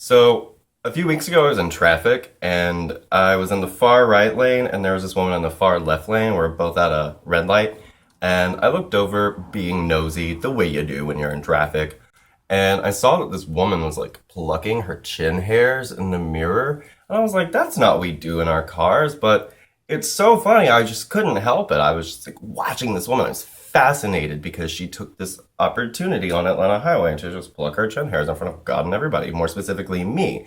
So a few weeks ago, I was in traffic and I was in the far right lane, and there was this woman on the far left lane. We're both at a red light, and I looked over, being nosy, the way you do when you're in traffic, and I saw that this woman was like plucking her chin hairs in the mirror, and I was like, "That's not what we do in our cars," but it's so funny. I just couldn't help it. I was just like watching this woman. I was fascinated because she took this opportunity on Atlanta Highway to just pluck her chin hairs in front of God and everybody, more specifically me.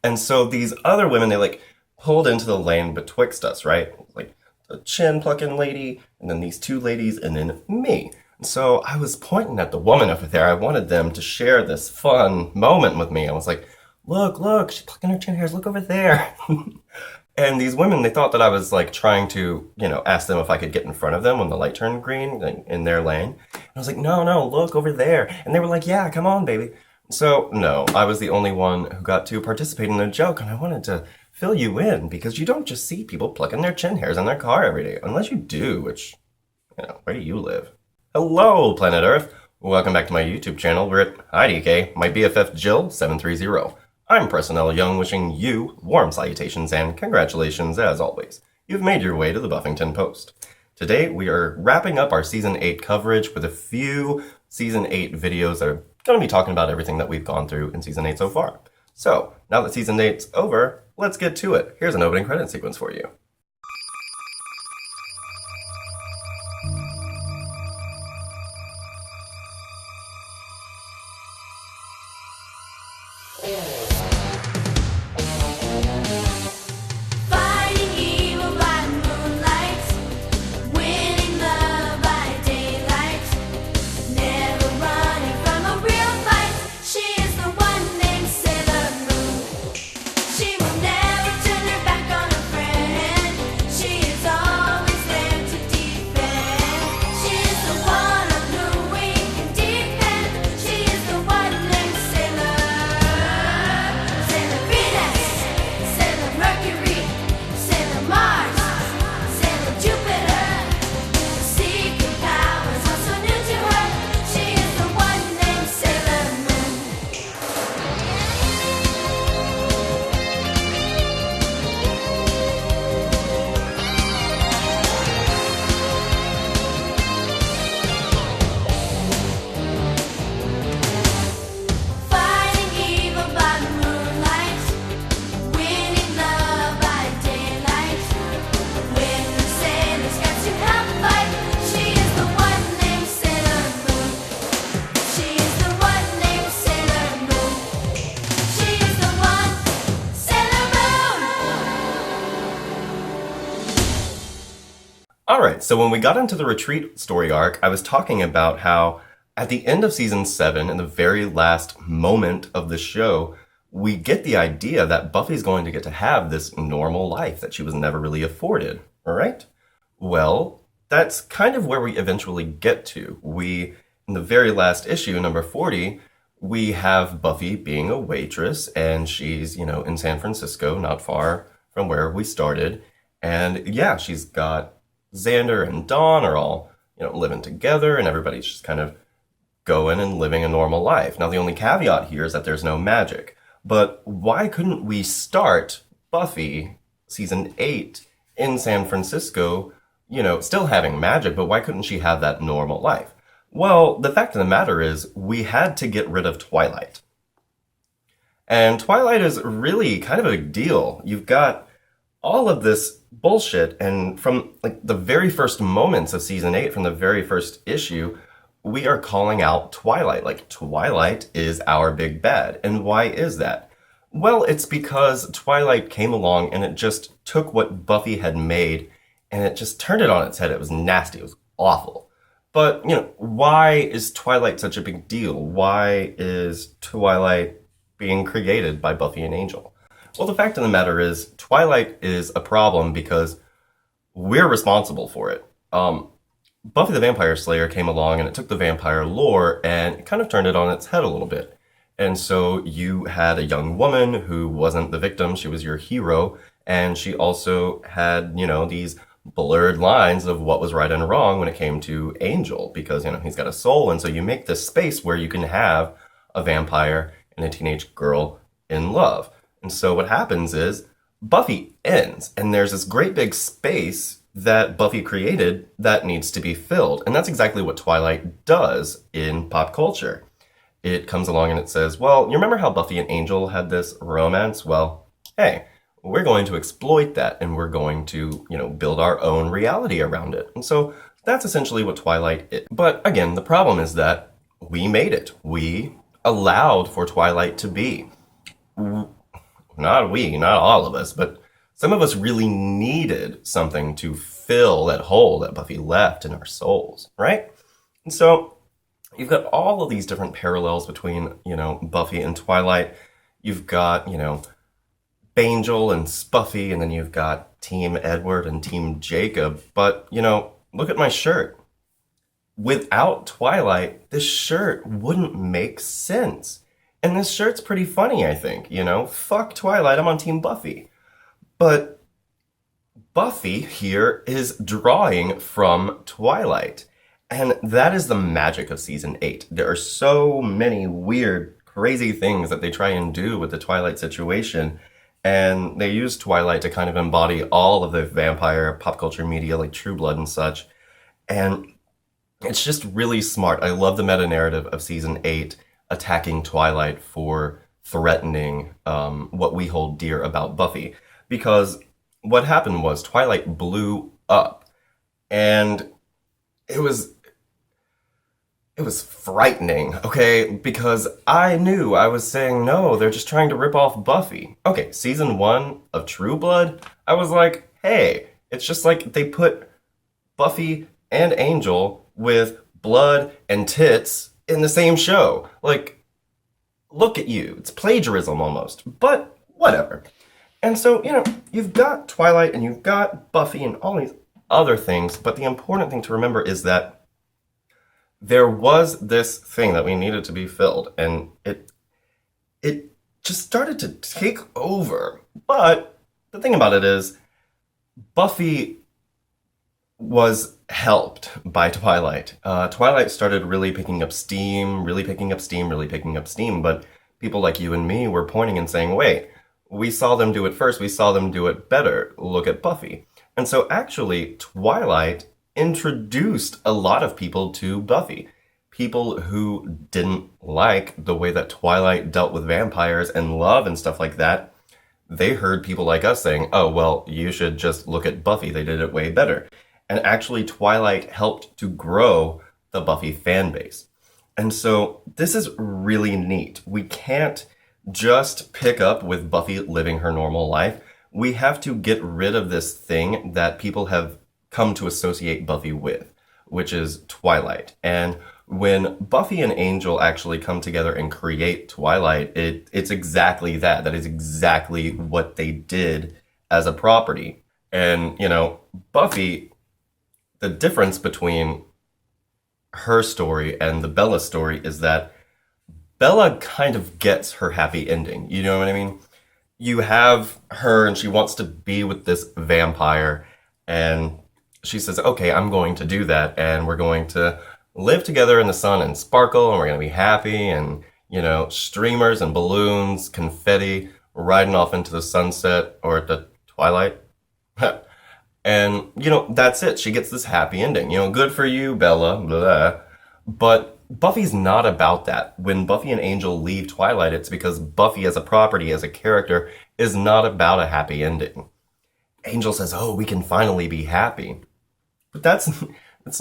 And so these other women, they like pulled into the lane betwixt us, right? Like the chin plucking lady, and then these two ladies, and then me. And so I was pointing at the woman over there. I wanted them to share this fun moment with me. I was like, look, she's plucking her chin hairs. Look over there. And these women, they thought that I was like trying to, ask them if I could get in front of them when the light turned green like, in their lane. And I was like, no, look over there. And they were like, yeah, come on, baby. So, no, I was the only one who got to participate in the joke, and I wanted to fill you in because you don't just see people plucking their chin hairs in their car every day, unless you do, which, where do you live? Hello, planet Earth. Welcome back to my YouTube channel. We're at IDK, my BFF Jill 730. I'm Presnell Young, wishing you warm salutations and congratulations as always. You've made your way to the Buffington Post. Today we are wrapping up our Season 8 coverage with a few Season 8 videos that are going to be talking about everything that we've gone through in Season 8 so far. So, now that Season 8's over, let's get to it. Here's an opening credit sequence for you. Alright, so when we got into the retreat story arc, I was talking about how at the end of Season 7, in the very last moment of the show, we get the idea that Buffy's going to get to have this normal life that she was never really afforded, alright? Well, that's kind of where we eventually get to. In the very last issue, number 40, we have Buffy being a waitress, and she's, in San Francisco, not far from where we started. And yeah, she's got Xander and Dawn are all, living together, and everybody's just kind of going and living a normal life. Now, the only caveat here is that there's no magic. But why couldn't we start Buffy Season 8 in San Francisco, still having magic, but why couldn't she have that normal life? Well, the fact of the matter is, we had to get rid of Twilight. And Twilight is really kind of a big deal. You've got all of this bullshit, and from like the very first moments of Season 8, from the very first issue, we are calling out Twilight. Like, Twilight is our big bad. And why is that? Well, it's because Twilight came along and it just took what Buffy had made and it just turned it on its head. It was nasty. It was awful. But, why is Twilight such a big deal? Why is Twilight being created by Buffy and Angel? Well, the fact of the matter is, Twilight is a problem because we're responsible for it. Buffy the Vampire Slayer came along and it took the vampire lore and it kind of turned it on its head a little bit. And so you had a young woman who wasn't the victim, she was your hero, and she also had, these blurred lines of what was right and wrong when it came to Angel, because, he's got a soul, and so you make this space where you can have a vampire and a teenage girl in love. And so what happens is Buffy ends, and there's this great big space that Buffy created that needs to be filled. And that's exactly what Twilight does in pop culture. It comes along and it says, well, you remember how Buffy and Angel had this romance? Well, hey, we're going to exploit that and we're going to, build our own reality around it. And so that's essentially what Twilight is. But again, the problem is that we made it. We allowed for Twilight to be. Not we, not all of us, but some of us really needed something to fill that hole that Buffy left in our souls, right? And so you've got all of these different parallels between, Buffy and Twilight. You've got, Angel and Spuffy, and then you've got Team Edward and Team Jacob. But, look at my shirt. Without Twilight, this shirt wouldn't make sense. And this shirt's pretty funny, I think, Fuck Twilight, I'm on Team Buffy. But Buffy here is drawing from Twilight. And that is the magic of season 8. There are so many weird, crazy things that they try and do with the Twilight situation. And they use Twilight to kind of embody all of the vampire pop culture media like True Blood and such. And it's just really smart. I love the meta-narrative of season 8 attacking Twilight for threatening what we hold dear about Buffy. Because what happened was Twilight blew up. And it was frightening, okay? Because I knew I was saying, no, they're just trying to rip off Buffy. Okay, season 1 of True Blood, I was like, hey, it's just like they put Buffy and Angel with blood and tits in the same show. Like, look at you. It's plagiarism almost, but whatever. And so, you've got Twilight and you've got Buffy and all these other things, but the important thing to remember is that there was this thing that we needed to be filled, and it just started to take over. But the thing about it is, Buffy was helped by Twilight. Twilight started really picking up steam, but people like you and me were pointing and saying, wait, we saw them do it first, we saw them do it better, look at Buffy. And so actually, Twilight introduced a lot of people to Buffy. People who didn't like the way that Twilight dealt with vampires and love and stuff like that. They heard people like us saying, oh, well, you should just look at Buffy. They did it way better. And actually, Twilight helped to grow the Buffy fan base. And so this is really neat. We can't just pick up with Buffy living her normal life. We have to get rid of this thing that people have come to associate Buffy with, which is Twilight. And when Buffy and Angel actually come together and create Twilight, it's exactly that. That is exactly what they did as a property. And, Buffy, the difference between her story and the Bella story is that Bella kind of gets her happy ending. You know what I mean? You have her and she wants to be with this vampire, and she says, okay, I'm going to do that, and we're going to live together in the sun and sparkle, and we're going to be happy, and, streamers and balloons, confetti, riding off into the sunset or the twilight. And, that's it. She gets this happy ending. Good for you, Bella, blah. But Buffy's not about that. When Buffy and Angel leave Twilight, it's because Buffy as a property, as a character, is not about a happy ending. Angel says, oh, we can finally be happy. But that's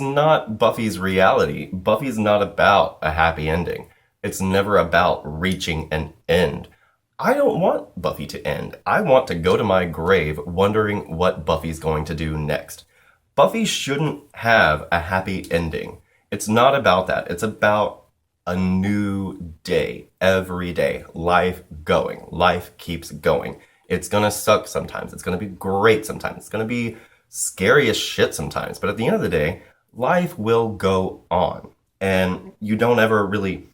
not Buffy's reality. Buffy's not about a happy ending. It's never about reaching an end. I don't want Buffy to end. I want to go to my grave wondering what Buffy's going to do next. Buffy shouldn't have a happy ending. It's not about that. It's about a new day, every day. Life going. Life keeps going. It's gonna suck sometimes. It's gonna be great sometimes. It's gonna be scary as shit sometimes. But at the end of the day, life will go on. And you don't ever really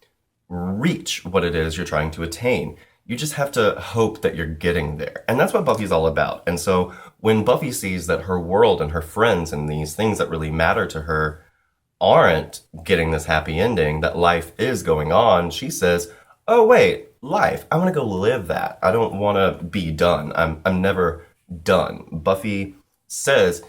reach what it is you're trying to attain. You just have to hope that you're getting there. And that's what Buffy's all about. And so when Buffy sees that her world and her friends and these things that really matter to her aren't getting this happy ending, that life is going on, she says, oh wait, life. I want to go live that. I don't want to be done. I'm never done. Buffy says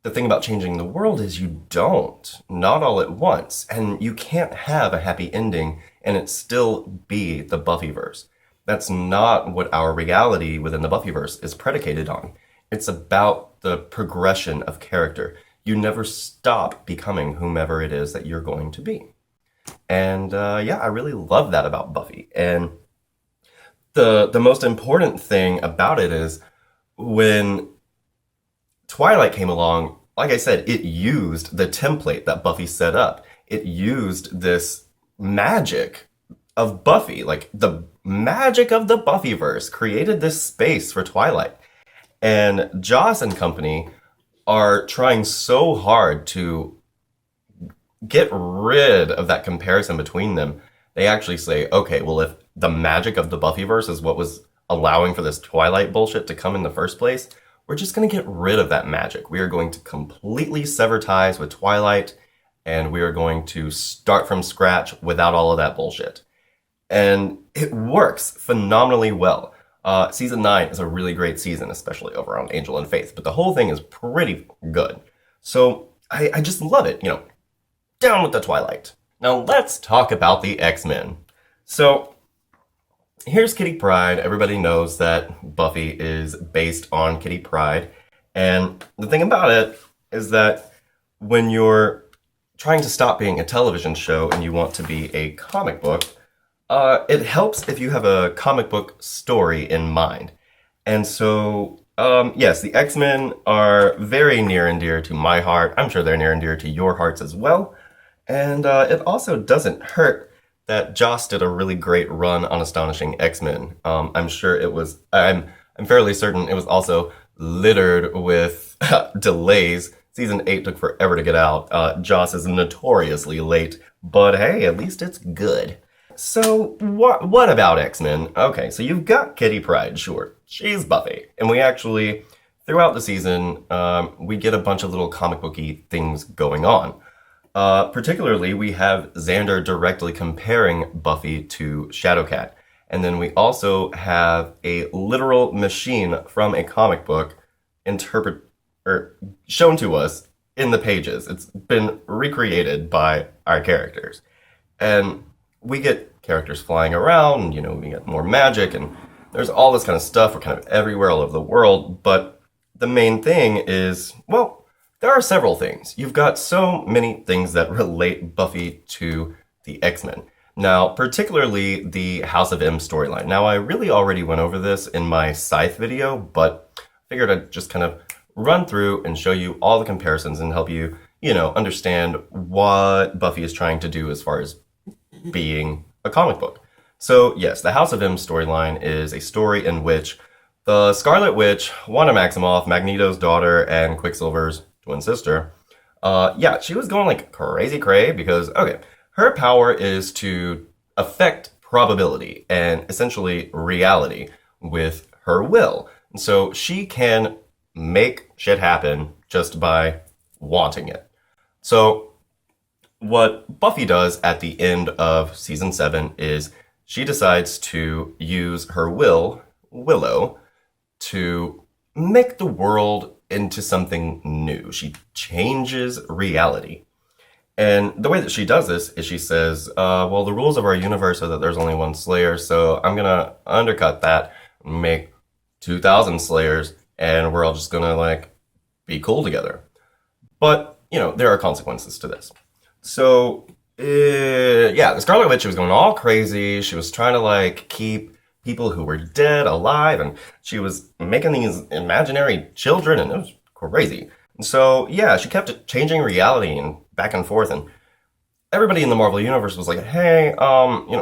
the thing about changing the world is you don't, not all at once, and you can't have a happy ending and it still be the Buffyverse. That's not what our reality within the Buffyverse is predicated on. It's about the progression of character. You never stop becoming whomever it is that you're going to be. And yeah, I really love that about Buffy. And the most important thing about it is when Twilight came along, like I said, it used the template that Buffy set up. It used this magic of Buffy, like the magic of the Buffyverse, created this space for Twilight. And Joss and company are trying so hard to get rid of that comparison between them. They actually say, okay, well, if the magic of the Buffyverse is what was allowing for this Twilight bullshit to come in the first place, we're just going to get rid of that magic. We are going to completely sever ties with Twilight, and we are going to start from scratch without all of that bullshit. And it works phenomenally well. Season 9 is a really great season, especially over on Angel and Faith, but the whole thing is pretty good. So I just love it, down with the Twilight. Now let's talk about the X-Men. So here's Kitty Pryde. Everybody knows that Buffy is based on Kitty Pryde. And the thing about it is that when you're trying to stop being a television show and you want to be a comic book, it helps if you have a comic book story in mind. And so, yes, the X-Men are very near and dear to my heart. I'm sure they're near and dear to your hearts as well. And it also doesn't hurt that Joss did a really great run on Astonishing X-Men. I'm sure it was, I'm fairly certain it was also littered with delays. Season 8 took forever to get out. Joss is notoriously late, but hey, at least it's good. So what about X-Men? Okay, so you've got Kitty Pryde, sure. She's Buffy. And we actually, throughout the season, we get a bunch of little comic booky things going on. Particularly, we have Xander directly comparing Buffy to Shadowcat. And then we also have a literal machine from a comic book shown to us in the pages. It's been recreated by our characters. And we get characters flying around, and, we get more magic, and there's all this kind of stuff. We're kind of everywhere all over the world. But the main thing is, well, there are several things. You've got so many things that relate Buffy to the X-Men. Now, particularly the House of M storyline. Now, I really already went over this in my Scythe video, but I figured I'd just kind of run through and show you all the comparisons and help you, understand what Buffy is trying to do as far as being a comic book. So, yes, the House of M storyline is a story in which the Scarlet Witch, Wanda Maximoff, Magneto's daughter, and Quicksilver's twin sister, she was going like crazy cray because, okay, her power is to affect probability and essentially reality with her will. And so she can make shit happen just by wanting it. So what Buffy does at the end of season 7 is she decides to use her will, Willow, to make the world into something new. She changes reality. And the way that she does this is she says, well, the rules of our universe are that there's only one Slayer, so I'm going to undercut that, make 2,000 Slayers, and we're all just going to, be cool together. But, there are consequences to this. So, the Scarlet Witch was going all crazy. She was trying to, keep people who were dead alive, and she was making these imaginary children, and it was crazy. And so, she kept changing reality and back and forth, and everybody in the Marvel Universe was like, hey,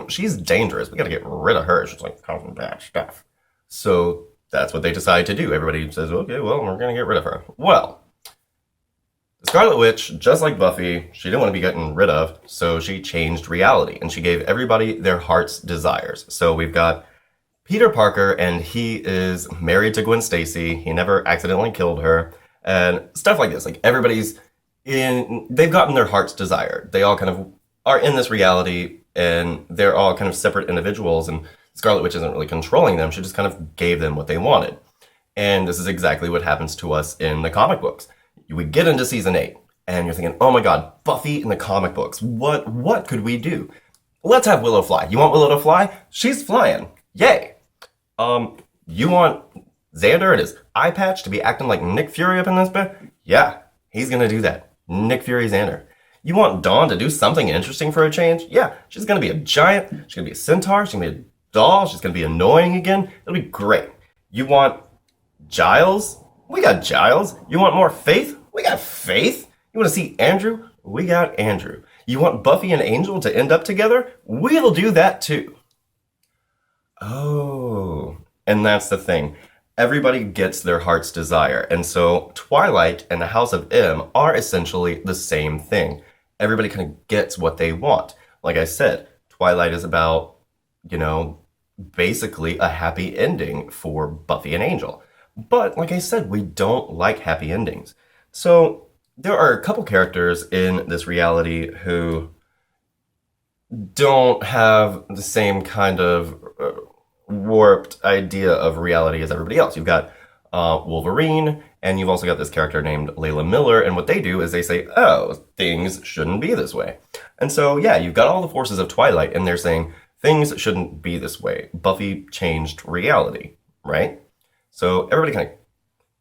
she's dangerous. We gotta get rid of her. She's causing bad stuff. So that's what they decide to do. Everybody says, okay, well, we're gonna get rid of her. Well, the Scarlet Witch, just like Buffy, she didn't want to be getting rid of, so she changed reality, and she gave everybody their heart's desires. So we've got Peter Parker, and he is married to Gwen Stacy. He never accidentally killed her, and stuff like this. They've gotten their heart's desire. They all kind of are in this reality and they're all kind of separate individuals, and Scarlet Witch isn't really controlling them. She just kind of gave them what they wanted. And this is exactly what happens to us in the comic books. We get into season 8, and you're thinking, oh my god, Buffy in the comic books. What could we do? Let's have Willow fly. You want Willow to fly? She's flying. Yay. You want Xander and his eye patch to be acting like Nick Fury up in this bit? Yeah, he's gonna do that. Nick Fury Xander. You want Dawn to do something interesting for a change? Yeah, she's gonna be a giant, she's gonna be a centaur, she's gonna be a doll, she's gonna be annoying again. It'll be great. You want Giles? We got Giles. You want more Faith? We got Faith. You want to see Andrew? We got Andrew. You want Buffy and Angel to end up together? We'll do that too. Oh, and that's the thing. Everybody gets their heart's desire. And so Twilight and the House of M are essentially the same thing. Everybody kind of gets what they want. Like I said, Twilight is about, basically a happy ending for Buffy and Angel. But like I said, we don't like happy endings. So there are a couple characters in this reality who don't have the same kind of warped idea of reality as everybody else. You've got Wolverine, and you've also got this character named Layla Miller, and what they do is they say, oh, things shouldn't be this way. And so, yeah, you've got all the forces of Twilight, and they're saying, things shouldn't be this way. Buffy changed reality, right? So everybody kind of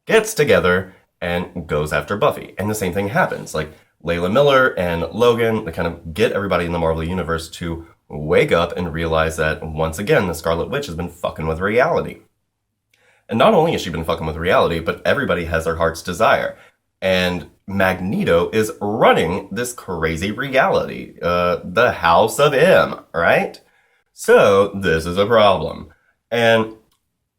gets together and goes after Buffy. And the same thing happens. Like Layla Miller and Logan, they kind of get everybody in the Marvel Universe to wake up and realize that once again, the Scarlet Witch has been fucking with reality. And not only has she been fucking with reality, but everybody has their heart's desire. And Magneto is running this crazy reality, the House of M, right? So this is a problem. And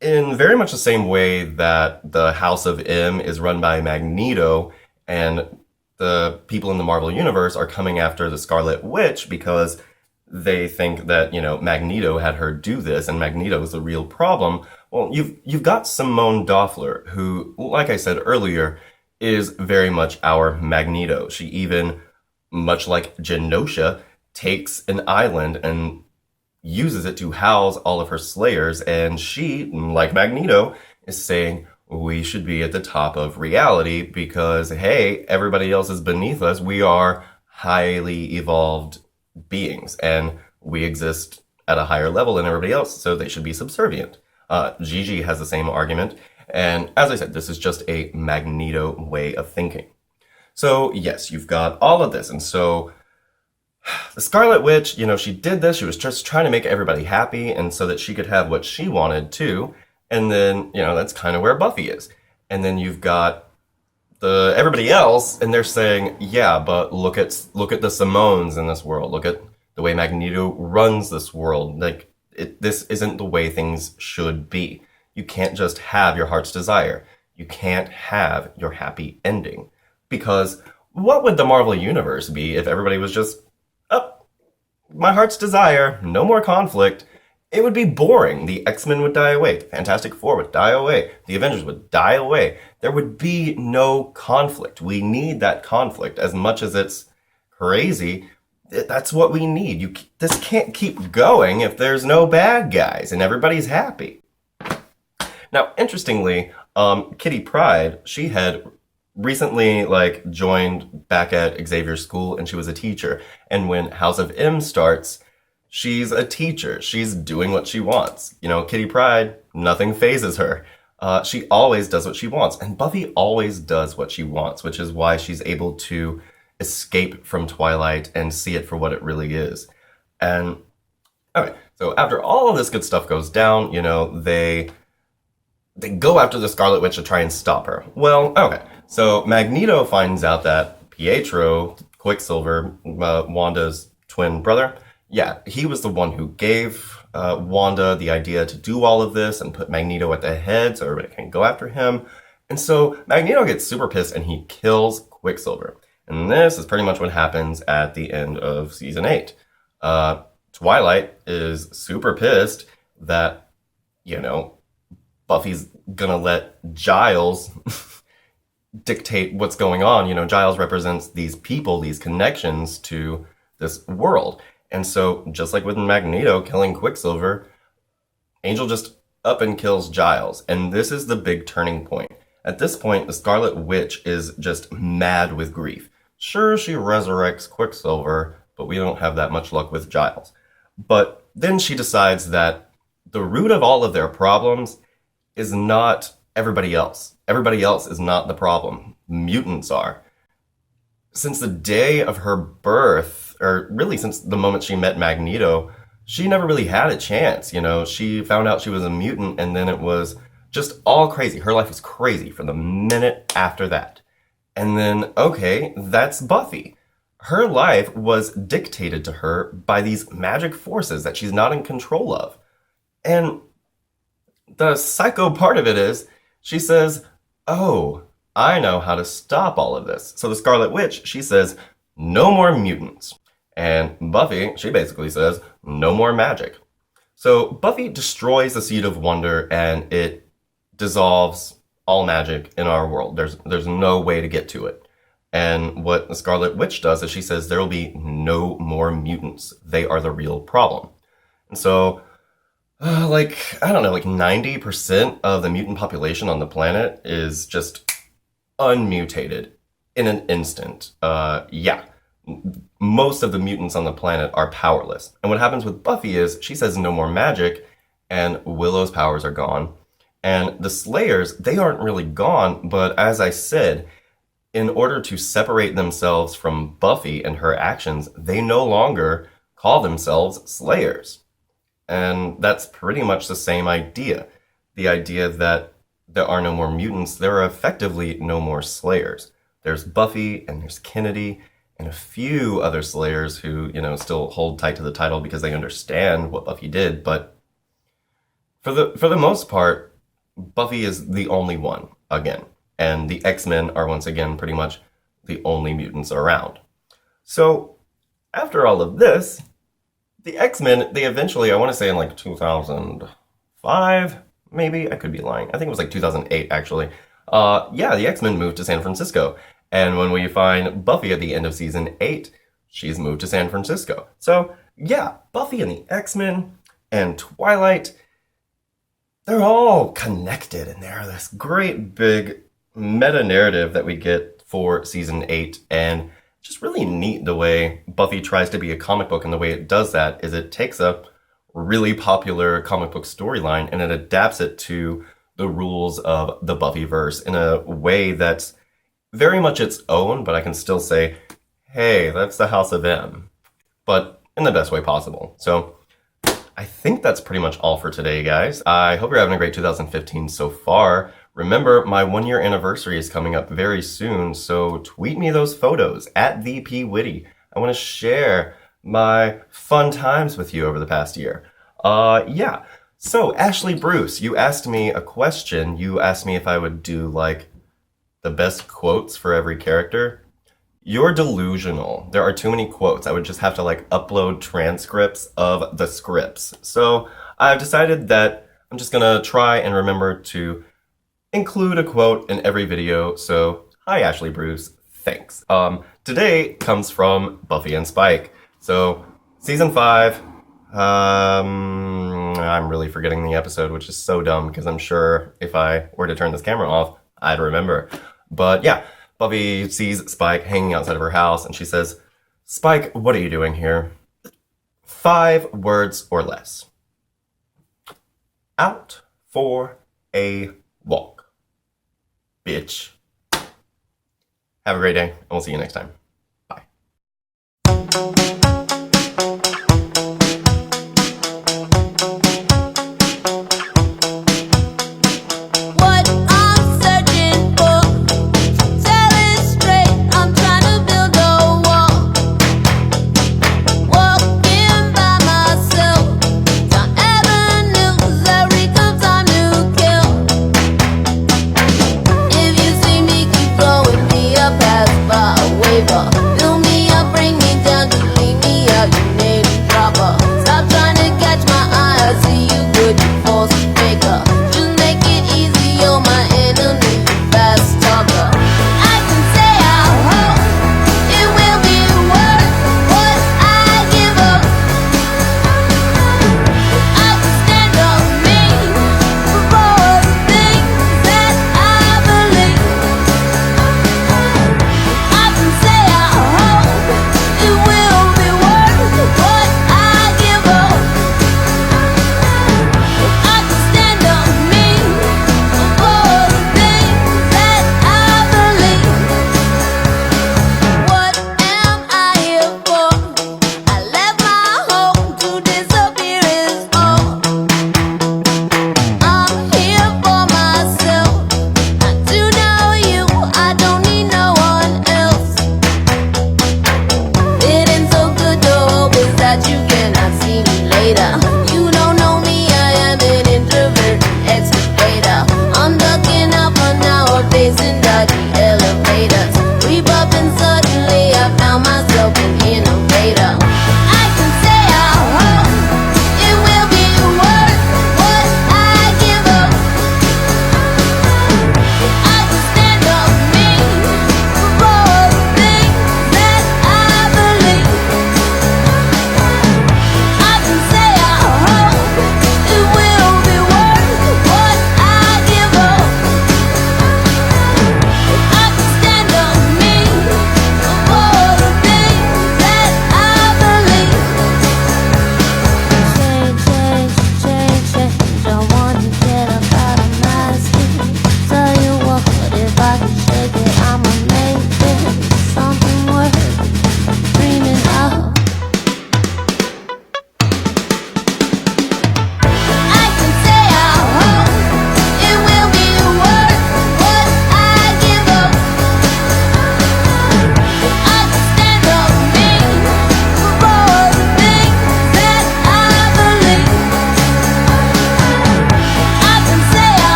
in very much the same way that the House of M is run by Magneto, and the people in the Marvel Universe are coming after the Scarlet Witch because they think that, Magneto had her do this, and Magneto is the real problem. Well, you've got Simone Doppler, who, like I said earlier, is very much our Magneto. She even, much like Genosha, takes an island and uses it to house all of her slayers, and she, like Magneto, is saying we should be at the top of reality because, hey, everybody else is beneath us. We are highly evolved beings, and we exist at a higher level than everybody else, so they should be subservient. Gigi has the same argument, and as I said, this is just a Magneto way of thinking. So, yes, you've got all of this, and so the Scarlet Witch, she did this. She was just trying to make everybody happy, and so that she could have what she wanted too. And then, that's kind of where Buffy is. And then you've got everybody else, and they're saying, yeah, but look at the Simones in this world. Look at the way Magneto runs this world. Like, this isn't the way things should be. You can't just have your heart's desire. You can't have your happy ending. Because what would the Marvel Universe be if everybody was just, my heart's desire, no more conflict? It would be boring. The X-Men would die away. The Fantastic Four would die away. The Avengers would die away. There would be no conflict. We need that conflict. As much as it's crazy, that's what we need. This can't keep going if there's no bad guys and everybody's happy. Now, interestingly, Kitty Pryde, she had recently joined back at Xavier's school, and she was a teacher. And when House of M starts, she's a teacher. She's doing what she wants. Kitty Pryde, nothing phases her. She always does what she wants. And Buffy always does what she wants, which is why she's able to escape from Twilight and see it for what it really is. And, okay, so after all of this good stuff goes down, they go after the Scarlet Witch to try and stop her. Well, okay. So Magneto finds out that Pietro, Quicksilver, Wanda's twin brother, yeah, he was the one who gave Wanda the idea to do all of this and put Magneto at the head so everybody can go after him. And so Magneto gets super pissed and he kills Quicksilver. And this is pretty much what happens at the end of season 8. Twilight is super pissed that, Buffy's gonna let Giles dictate what's going on. Giles represents these people, these connections to this world. And so, just like with Magneto killing Quicksilver, Angel just up and kills Giles. And this is the big turning point. At this point, the Scarlet Witch is just mad with grief. Sure, she resurrects Quicksilver, but we don't have that much luck with Giles. But then she decides that the root of all of their problems is not everybody else. Everybody else is not the problem. Mutants are. Since the day of her birth, or really since the moment she met Magneto, she never really had a chance. She found out she was a mutant, and then it was just all crazy. Her life was crazy from the minute after that. And then, okay, that's Buffy. Her life was dictated to her by these magic forces that she's not in control of. And the psycho part of it is, she says, oh, I know how to stop all of this. So the Scarlet Witch, she says, no more mutants. And Buffy, she basically says, no more magic. So Buffy destroys the Seed of Wonder, and it dissolves all magic in our world. There's no way to get to it. And what the Scarlet Witch does is she says there will be no more mutants. They are the real problem. And so, I don't know, 90% of the mutant population on the planet is just unmutated in an instant. Yeah. Most of the mutants on the planet are powerless. And what happens with Buffy is she says no more magic, and Willow's powers are gone. And the Slayers, they aren't really gone, but as I said, in order to separate themselves from Buffy and her actions, they no longer call themselves Slayers. And that's pretty much the same idea. The idea that there are no more mutants, there are effectively no more Slayers. There's Buffy, and there's Kennedy, and a few other Slayers who, still hold tight to the title because they understand what Buffy did, but for the most part, Buffy is the only one, again. And the X-Men are once again pretty much the only mutants around. So, after all of this, the X-Men, they eventually, I want to say in 2005, maybe? I could be lying. I think it was 2008, actually. The X-Men moved to San Francisco. And when we find Buffy at the end of season 8, she's moved to San Francisco. So, yeah, Buffy and the X-Men and Twilight, they're all connected, and they're this great big meta-narrative that we get for season 8, and just really neat the way Buffy tries to be a comic book, and the way it does that is it takes a really popular comic book storyline and it adapts it to the rules of the Buffyverse in a way that's very much its own, but I can still say, hey, that's the House of M, but in the best way possible. So I think that's pretty much all for today, guys. I hope you're having a great 2015 so far. Remember, my 1-year anniversary is coming up very soon, so tweet me those photos at VPWitty. I want to share my fun times with you over the past year. Yeah. So, Ashley Bruce, you asked me a question. You asked me if I would do, the best quotes for every character. You're delusional. There are too many quotes. I would just have to, upload transcripts of the scripts. So, I've decided that I'm just gonna try and remember to include a quote in every video. So, hi Ashley Bruce, thanks. Today comes from Buffy and Spike. So, season 5, I'm really forgetting the episode, which is so dumb because I'm sure if I were to turn this camera off, I'd remember. But yeah, Buffy sees Spike hanging outside of her house and she says, Spike, what are you doing here? 5 words or less. Out for a walk. Bitch. Have a great day, and we'll see you next time.